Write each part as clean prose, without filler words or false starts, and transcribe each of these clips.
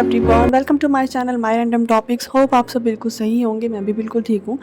Everyone, welcome to my channel my random topics. Hope आप सब बिल्कुल सही होंगे, मैं भी बिल्कुल ठीक हूँ।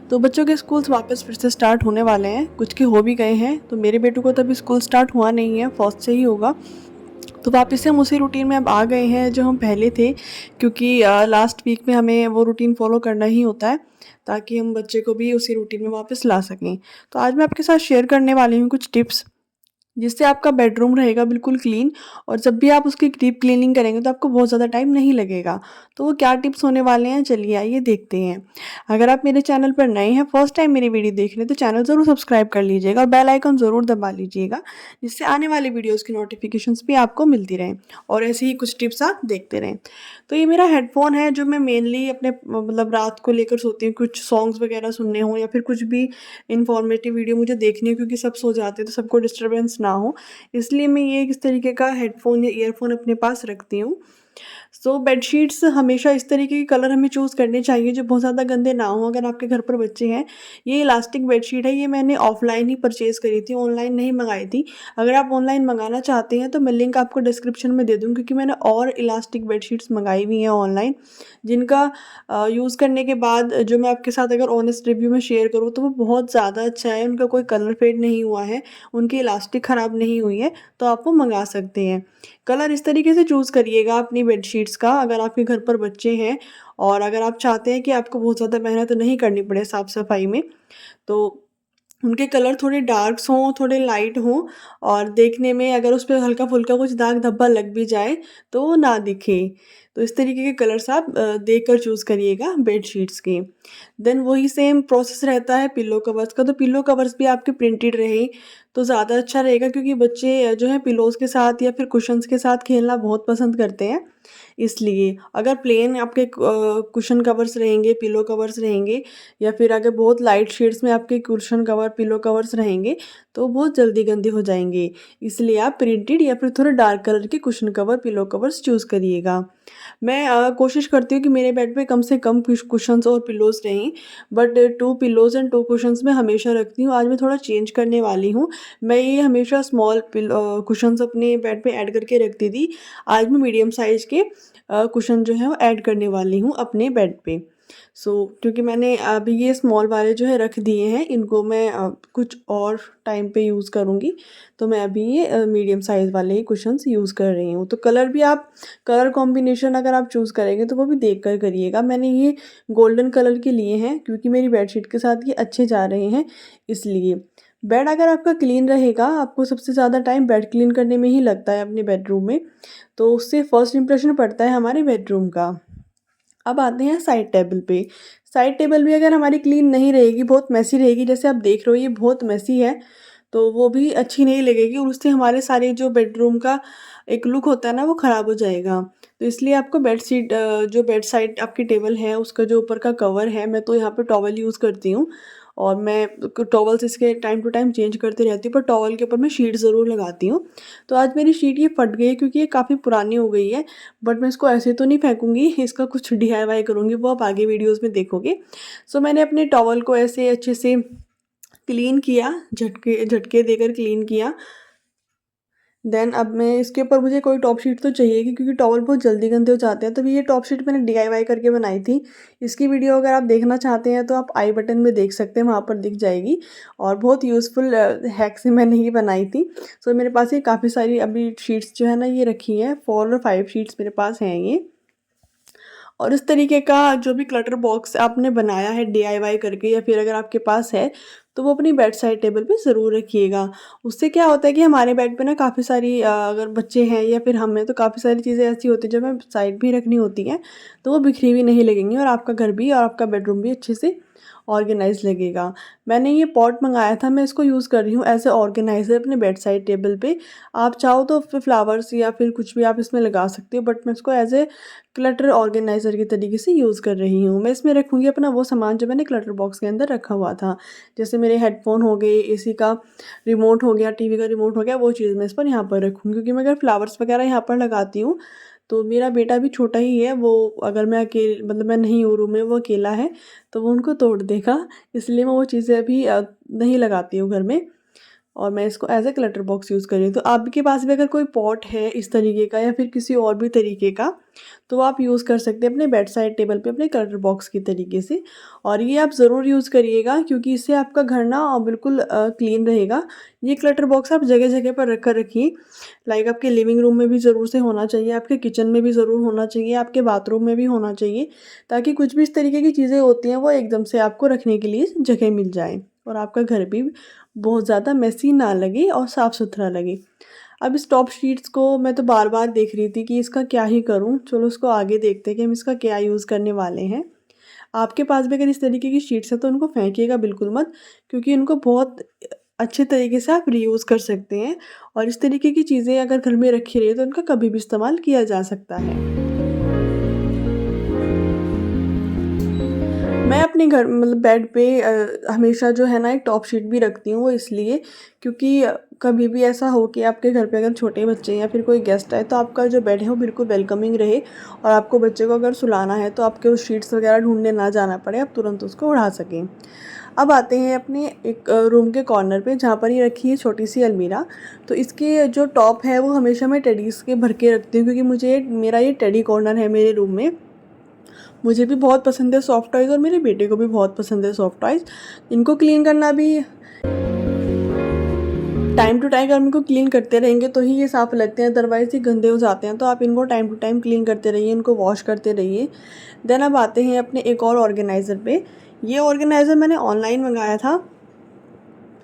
तो बच्चों के स्कूल्स वापस फिर से स्टार्ट होने वाले हैं, कुछ के हो भी गए हैं। तो मेरे बेटू को तो अभी स्कूल स्टार्ट हुआ नहीं है, फर्स्ट से ही होगा। तो वापस से हम उसी रूटीन में अब आ गए हैं जो हम पहले थे, क्योंकि लास्ट वीक में हमें वो रूटीन फॉलो करना ही होता है ताकि हम बच्चे को भी उसी रूटीन में वापस ला सकें। तो आज मैं आपके साथ शेयर करने वाली हूँ कुछ टिप्स जिससे आपका बेडरूम रहेगा बिल्कुल क्लीन, और जब भी आप उसकी डीप क्लीनिंग करेंगे तो आपको बहुत ज़्यादा टाइम नहीं लगेगा। तो वो क्या टिप्स होने वाले हैं, चलिए आइए देखते हैं। अगर आप मेरे चैनल पर नए हैं, फर्स्ट टाइम मेरी वीडियो देख रहे हैं, तो चैनल ज़रूर सब्सक्राइब कर लीजिएगा और बेल आइकन ज़रूर दबा लीजिएगा, जिससे आने वाली वीडियोज़ की नोटिफिकेशंस भी आपको मिलती रहें और ऐसे ही कुछ टिप्स आप देखते रहें। तो ये मेरा हेडफ़ोन है जो मैं मेनली अपने मतलब रात को लेकर सोती हूँ, कुछ सॉन्ग्स वगैरह सुनने हों या फिर कुछ भी इन्फॉर्मेटिव वीडियो मुझे देखनी हो, क्योंकि सब सो जाते हैं तो सबको डिस्टर्बेंस ना हो, इसलिए मैं ये इस तरीके का हेडफ़ोन या ईयरफ़ोन अपने पास रखती हूँ। सो बेडशीट्स हमेशा इस तरीके के कलर हमें चूज़ करने चाहिए जो बहुत ज़्यादा गंदे ना हों अगर आपके घर पर बच्चे हैं। ये इलास्टिक बेडशीट है, ये मैंने ऑफ़लाइन ही परचेज़ करी थी, ऑनलाइन नहीं मंगाई थी। अगर आप ऑनलाइन मंगाना चाहते हैं तो मैं लिंक आपको डिस्क्रिप्शन में दे दूँगी, क्योंकि मैंने और इलास्टिक बेडशीट्स मंगाई हुई हैं ऑनलाइन, जिनका यूज़ करने के बाद जो मैं आपके साथ अगर ऑनेस्ट रिव्यू में शेयर करूँ तो वो बहुत ज़्यादा अच्छा है। उनका कोई कलर फ़ेड नहीं हुआ है, उनकी इलास्टिक ख़राब नहीं हुई है, तो आप वो मंगा सकते हैं। कलर इस तरीके से चूज़ करिएगा अपनी बेडशीट्स का, अगर आपके घर पर बच्चे हैं और अगर आप चाहते हैं कि आपको बहुत ज़्यादा मेहनत नहीं करनी पड़े साफ़-सफ़ाई में, तो उनके कलर थोड़े डार्क्स हों, थोड़े लाइट हों, और देखने में अगर उस पे हल्का-फुल्का कुछ दाग धब्बा लग भी जाए, तो वो ना दिखे। तो इस तरीके के कलर्स आप देख कर चूज़ करिएगा बेडशीट्स के। देन वही सेम प्रोसेस रहता है पिलो कवर्स का, तो पिलो कवर्स भी आपके प्रिंटेड रहे तो ज़्यादा अच्छा रहेगा, क्योंकि बच्चे जो है पिलोज़ के साथ या फिर कुशन्स के साथ खेलना बहुत पसंद करते हैं। इसलिए अगर प्लेन आपके कुशन कवर्स रहेंगे, पिलो कवर्स रहेंगे, या फिर अगर बहुत लाइट शेड्स में आपके कुशन कवर, पिलो कवर्स रहेंगे, तो बहुत जल्दी गंदे हो जाएँगे। इसलिए आप प्रिंटेड या फिर थोड़े डार्क कलर के cushion cover, pillow covers choose करिएगा। मैं कोशिश करती हूँ कि मेरे बेड पे कम से कम कुशन्स और पिलोज़ रहें, बट 2 पिलोज़ एंड 2 कुशन्स मैं हमेशा रखती हूँ। आज मैं थोड़ा चेंज करने वाली हूँ। मैं ये हमेशा स्मॉल कुशन्स अपने बेड पे ऐड करके रखती थी। आज मैं मीडियम साइज़ के कुशन जो है वो ऐड करने वाली हूँ अपने बेड पे। क्योंकि मैंने अभी ये स्मॉल वाले जो है रख दिए हैं, इनको मैं कुछ और टाइम पे यूज़ करूँगी, तो मैं अभी ये मीडियम साइज़ वाले ही कुशन्स यूज़ कर रही हूँ। तो कलर भी आप कलर कॉम्बिनेशन अगर आप चूज़ करेंगे तो वो भी देख कर करिएगा। मैंने ये गोल्डन कलर के लिए हैं, क्योंकि मेरी बेडशीट के साथ ये अच्छे जा रहे हैं, इसलिए। बेड अगर आपका क्लीन रहेगा, आपको सबसे ज़्यादा टाइम बेड क्लीन करने में ही लगता है अपने बेडरूम में, तो उससे फर्स्ट इंप्रेशन पड़ता है हमारे बेडरूम का। अब आते हैं साइड टेबल पे। साइड टेबल भी अगर हमारी क्लीन नहीं रहेगी, बहुत मेसी रहेगी, जैसे आप देख रहे हो ये बहुत मेसी है, तो वो भी अच्छी नहीं लगेगी और उससे हमारे सारे जो बेडरूम का एक लुक होता है ना, वो ख़राब हो जाएगा। तो इसलिए आपको जो बेड साइड आपकी टेबल है, उसका जो ऊपर का कवर है, मैं तो यहाँ पे टॉवल यूज़ करती हूँ, और मैं टॉवल्स इसके टाइम टू टाइम चेंज करती रहती हूँ, पर टॉवल के ऊपर मैं शीट ज़रूर लगाती हूँ। तो आज मेरी शीट ये फट गई है, क्योंकि ये काफ़ी पुरानी हो गई है, बट मैं इसको ऐसे तो नहीं फेंकूँगी, इसका कुछ डीआईवाई करूँगी, वो आप आगे वीडियोज़ में देखोगे। मैंने अपने टॉवल को ऐसे अच्छे से क्लीन किया, झटके झटके देकर क्लीन किया। देन अब मैं इसके ऊपर मुझे कोई टॉप शीट तो चाहिए, क्योंकि टॉवल बहुत जल्दी गंदे हो जाते हैं, तो ये टॉप शीट मैंने डीआईवाई करके बनाई थी। इसकी वीडियो अगर आप देखना चाहते हैं तो आप आई बटन में देख सकते हैं, वहाँ पर दिख जाएगी, और बहुत यूज़फुल हैक से मैंने ये बनाई थी। मेरे पास ये काफ़ी सारी अभी शीट्स जो है ना, ये रखी हैं, 4 और 5 शीट्स मेरे पास हैं ये। और इस तरीके का जो भी क्लटर बॉक्स आपने बनाया है डीआईवाई करके, या फिर अगर आपके पास है, तो वो अपनी बेड साइड टेबल पे ज़रूर रखिएगा। उससे क्या होता है कि हमारे बेड पे ना काफ़ी सारी अगर बच्चे हैं या फिर हम हैं, तो काफ़ी सारी चीज़ें ऐसी होती हैं जो हमें साइड भी रखनी होती हैं, तो वो बिखरी हुई नहीं लगेंगी, और आपका घर भी और आपका बेडरूम भी अच्छे से ऑर्गेनाइज़ लगेगा। मैंने ये पॉट मँगाया था, मैं इसको यूज़ कर रही हूँ एज़ अ ऑर्गेनाइज़र अपने बेड साइड टेबल पे। आप चाहो तो फिर फ्लावर्स या फिर कुछ भी आप इसमें लगा सकते हो, बट मैं इसको एज़ ए क्लटर ऑर्गेनाइज़र के तरीके से यूज़ कर रही हूँ। मैं इसमें रखूँगी अपना वो सामान जो मैंने क्लटर बॉक्स के अंदर रखा हुआ था। जैसे मेरे हेडफ़ोन हो गए, एसी का रिमोट हो गया, टीवी का रिमोट हो गया, वो चीज़ मैं इस पर यहाँ पर रखूँगी, क्योंकि मैं अगर फ्लावर्स वगैरह यहाँ पर लगाती हूँ, तो मेरा बेटा भी छोटा ही है, वो अगर मैं मतलब मैं नहीं हूँ रूम में, वो अकेला है, तो वो उनको तोड़ देगा, इसलिए मैं वो चीज़ें अभी नहीं लगाती हूँ घर में। और मैं इसको as a clutter box use कर रही हूँ। तो आपके पास भी अगर कोई पॉट है इस तरीके का या फिर किसी और भी तरीके का, तो आप यूज़ कर सकते हैं अपने बेड साइड टेबल पे अपने क्लटर बॉक्स की तरीके से। और ये आप ज़रूर यूज़ करिएगा क्योंकि इससे आपका घर ना बिल्कुल क्लीन रहेगा। ये क्लटर बॉक्स आप जगह जगह पर रख कर रखिए। लाइक आपके लिविंग रूम में भी ज़रूर से होना चाहिए, आपके किचन में भी ज़रूर होना चाहिए, आपके बाथरूम में भी होना चाहिए, ताकि कुछ भी इस तरीके की चीज़ें होती हैं वो एकदम से आपको रखने के लिए जगह मिल जाए और आपका घर भी बहुत ज़्यादा मेसी ना लगे और साफ़ सुथरा लगे। अब इस टॉप शीट्स को मैं तो बार बार देख रही थी कि इसका क्या ही करूं। चलो उसको आगे देखते हैं कि हम इसका क्या यूज़ करने वाले हैं। आपके पास भी अगर इस तरीके की शीट्स है तो उनको फेंकिएगा बिल्कुल मत, क्योंकि इनको बहुत अच्छे तरीके से आप रीयूज़ कर सकते हैं और इस तरीके की चीज़ें अगर घर में रखी रही तो इनका कभी भी इस्तेमाल किया जा सकता है। मैं अपने घर मतलब बेड पे हमेशा जो है ना एक टॉप शीट भी रखती हूँ, वो इसलिए क्योंकि कभी भी ऐसा हो कि आपके घर पे अगर छोटे बच्चे या फिर कोई गेस्ट आए तो आपका जो बेड है वो बिल्कुल वेलकमिंग रहे और आपको बच्चे को अगर सुलाना है तो आपके उस शीट्स वगैरह ढूंढने ना जाना पड़े, आप तुरंत उसको उड़ा सकें। अब आते हैं अपने एक रूम के कॉर्नर पे जहाँ पर ये रखी है छोटी सी अलमीरा। तो इसके जो टॉप है वो हमेशा मैं टेडीज़ के भर के रखती हूँ, क्योंकि मुझे मेरा ये टेडी कॉर्नर है मेरे रूम में। मुझे भी बहुत पसंद है सॉफ्ट टॉयज़ और मेरे बेटे को भी बहुत पसंद है सॉफ्ट टॉयज़। इनको क्लीन करना भी टाइम टू टाइम, अगर इनको क्लीन करते रहेंगे तो ही ये साफ़ लगते हैं, अदरवाइज़ ये गंदे हो जाते हैं। तो आप इनको टाइम टू टाइम क्लीन करते रहिए, इनको वॉश करते रहिए। देन अब आते हैं अपने एक और ऑर्गेनाइज़र पे। ये ऑर्गेनाइज़र मैंने ऑनलाइन मंगाया था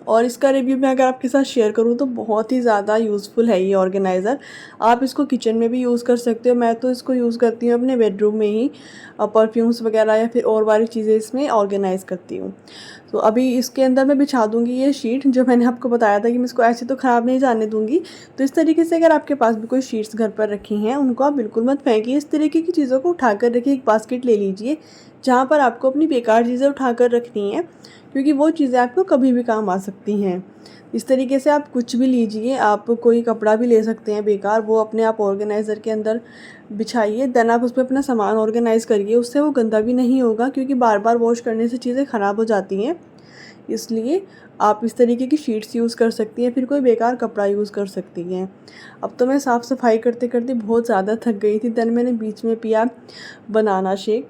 और इसका रिव्यू मैं अगर आपके साथ शेयर करूँ तो बहुत ही ज़्यादा यूज़फुल है ये ऑर्गेनाइज़र। आप इसको किचन में भी यूज़ कर सकते हो। मैं तो इसको यूज़ करती हूँ अपने बेडरूम में ही, परफ्यूम्स वगैरह या फिर और वाली चीज़ें इसमें ऑर्गेनाइज़ करती हूँ। तो अभी इसके अंदर मैं बिछा दूँगी ये शीट, जो मैंने आपको बताया था कि मैं इसको ऐसे तो ख़राब नहीं जाने दूँगी। तो इस तरीके से अगर आपके पास भी कोई शीट्स घर पर रखी हैं, उनको आप बिल्कुल मत फेंकिए। इस तरीके की चीज़ों को उठा कर रखिए, एक बास्केट ले लीजिए जहाँ पर आपको अपनी बेकार चीज़ें उठा कर रखनी हैं, क्योंकि वो चीज़ें आपको कभी भी काम आ सकती हैं। इस तरीके से आप कुछ भी लीजिए, आप कोई कपड़ा भी ले सकते हैं बेकार, वो अपने आप ऑर्गेनाइज़र के अंदर बिछाइए। देन आप उसमें अपना सामान ऑर्गेनाइज़ करिए, उससे वो गंदा भी नहीं होगा, क्योंकि बार बार वॉश करने से चीज़ें ख़राब हो जाती हैं। इसलिए आप इस तरीके की शीट्स यूज़ कर सकती हैं, फिर कोई बेकार कपड़ा यूज़ कर सकती हैं। अब तो मैं साफ़ सफाई करते करते बहुत ज़्यादा थक गई थी। देन मैंने बीच में पिया बनाना शेक।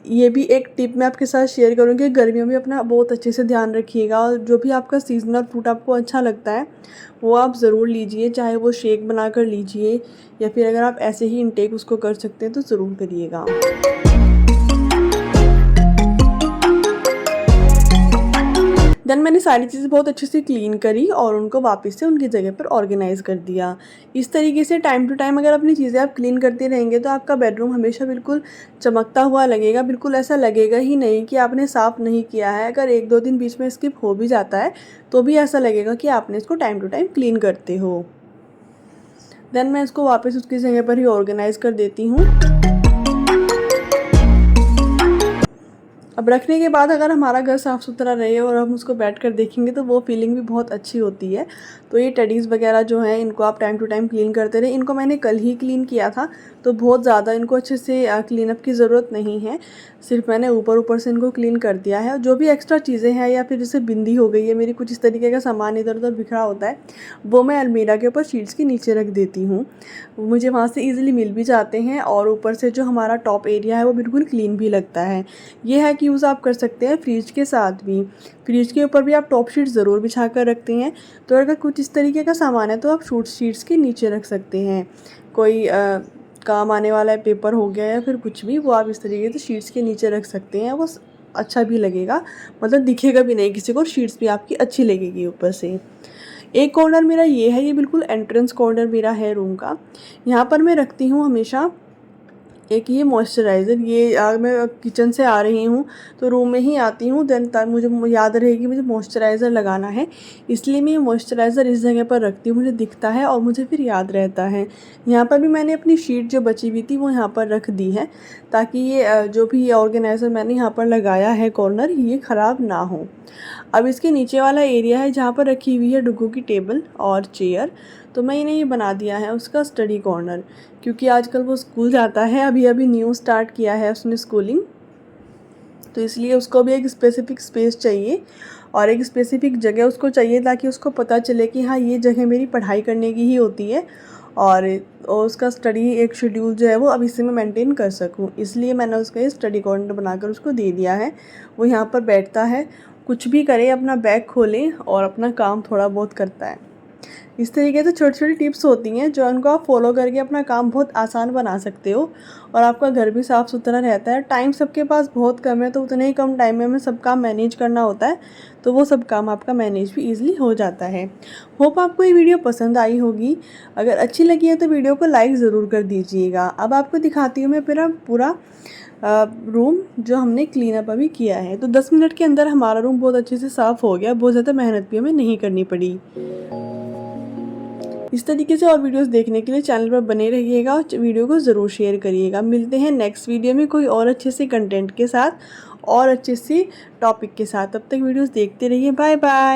ये भी एक टिप मैं आपके साथ शेयर करूँगी। गर्मियों में अपना बहुत अच्छे से ध्यान रखिएगा और जो भी आपका सीज़नल फ्रूट आपको अच्छा लगता है वो आप ज़रूर लीजिए, चाहे वो शेक बना कर लीजिए या फिर अगर आप ऐसे ही इनटेक उसको कर सकते हैं तो ज़रूर करिएगा। देन मैंने सारी चीज़ें बहुत अच्छे से क्लीन करी और उनको वापस से उनकी जगह पर ऑर्गेनाइज़ कर दिया। इस तरीके से टाइम टू टाइम अगर अपनी चीज़ें आप क्लीन करते रहेंगे तो आपका बेडरूम हमेशा बिल्कुल चमकता हुआ लगेगा। बिल्कुल ऐसा लगेगा ही नहीं कि आपने साफ़ नहीं किया है। अगर 1-2 दिन बीच में स्किप हो भी जाता है तो भी ऐसा लगेगा कि आपने इसको टाइम टू टाइम क्लीन करते हो। देन मैं इसको वापस उसकी जगह पर ही ऑर्गेनाइज़ कर देती हूँ। अब रखने के बाद अगर हमारा घर साफ़ सुथरा रहे और हम उसको बैठकर देखेंगे तो वो फीलिंग भी बहुत अच्छी होती है। तो ये टेडीज़ वगैरह जो हैं इनको आप टाइम टू टाइम क्लीन करते रहें। इनको मैंने कल ही क्लीन किया था तो बहुत ज़्यादा इनको अच्छे से क्लीन अप की ज़रूरत नहीं है। सिर्फ मैंने ऊपर से इनको क्लीन कर दिया है। जो भी एक्स्ट्रा चीज़ें हैं या फिर जैसे बिंदी हो गई है मेरी, कुछ इस तरीके का सामान इधर उधर बिखरा होता है, वो मैं अलमीरा के ऊपर शीट्स के नीचे रख देती हूँ। मुझे वहाँ से ईज़िली मिल भी जाते हैं और ऊपर से जो हमारा टॉप एरिया है वो बिल्कुल क्लीन भी लगता है। ये है कि यूज़ आप कर सकते हैं फ्रिज के साथ भी। फ्रिज के ऊपर भी आप टॉप शीट ज़रूर बिछा कर रखते हैं। तो अगर कुछ इस तरीके का सामान है तो आप शीट्स के नीचे रख सकते हैं। कोई काम आने वाला है, पेपर हो गया या फिर कुछ भी, वो आप इस तरीके से शीट्स के नीचे रख सकते हैं। वो अच्छा भी लगेगा, मतलब दिखेगा भी नहीं किसी को, शीट्स भी आपकी अच्छी लगेगी ऊपर से। एक कॉर्नर मेरा ये है, ये बिल्कुल एंट्रेंस कॉर्नर मेरा है रूम का। यहाँ पर मैं रखती हूँ हमेशा एक ये मॉइस्चराइज़र। ये मैं किचन से आ रही हूँ तो रूम में ही आती हूँ, देन मुझे याद रहेगी मुझे मॉइस्चराइज़र लगाना है, इसलिए मैं ये मॉइस्चराइज़र इस जगह पर रखती हूँ। मुझे दिखता है और मुझे फिर याद रहता है। यहाँ पर भी मैंने अपनी शीट जो बची हुई थी वो यहाँ पर रख दी है, ताकि ये जो भी ये ऑर्गेनाइज़र मैंने यहाँ पर लगाया है कॉर्नर, ये ख़राब ना हो। अब इसके नीचे वाला एरिया है जहाँ पर रखी हुई है डुग्गू की टेबल और चेयर, तो मैंने ये बना दिया है उसका स्टडी कॉर्नर, क्योंकि आजकल वो स्कूल जाता है, अभी अभी न्यू स्टार्ट किया है उसने स्कूलिंग, तो इसलिए उसको भी एक स्पेसिफिक स्पेस चाहिए। और एक स्पेसिफ़िक जगह उसको चाहिए ताकि उसको पता चले कि हाँ ये जगह मेरी पढ़ाई करने की ही होती है, और उसका स्टडी एक शेड्यूल जो है वो अब इसी में मेंटेन कर सकूँ। इसलिए मैंने उसका ये स्टडी कॉर्नर बनाकर उसको दे दिया है। वो यहाँ पर बैठता है, कुछ भी करे, अपना बैग खोले और अपना काम थोड़ा बहुत करता है। इस तरीके से छोटी-छोटी टिप्स होती हैं जो उनको आप फॉलो करके अपना काम बहुत आसान बना सकते हो, और आपका घर भी साफ़ सुथरा रहता है। टाइम सबके पास बहुत कम है, तो उतने ही कम टाइम में हमें सब काम मैनेज करना होता है, तो वो सब काम आपका मैनेज भी ईज़िली हो जाता है। होप आपको ये वीडियो पसंद आई होगी। अगर अच्छी लगी है तो वीडियो को लाइक ज़रूर कर दीजिएगा। अब आपको दिखाती हूँ मैं मेरा पूरा रूम जो हमने क्लीन अप अभी किया है। तो 10 मिनट के अंदर हमारा रूम बहुत अच्छे से साफ़ हो गया, बहुत ज़्यादा मेहनत भी हमें नहीं करनी पड़ी। इस तरीके से और वीडियोस देखने के लिए चैनल पर बने रहिएगा और वीडियो को ज़रूर शेयर करिएगा। मिलते हैं नेक्स्ट वीडियो में कोई और अच्छे से कंटेंट के साथ और अच्छे से टॉपिक के साथ। तब तक वीडियोस देखते रहिए। Bye bye.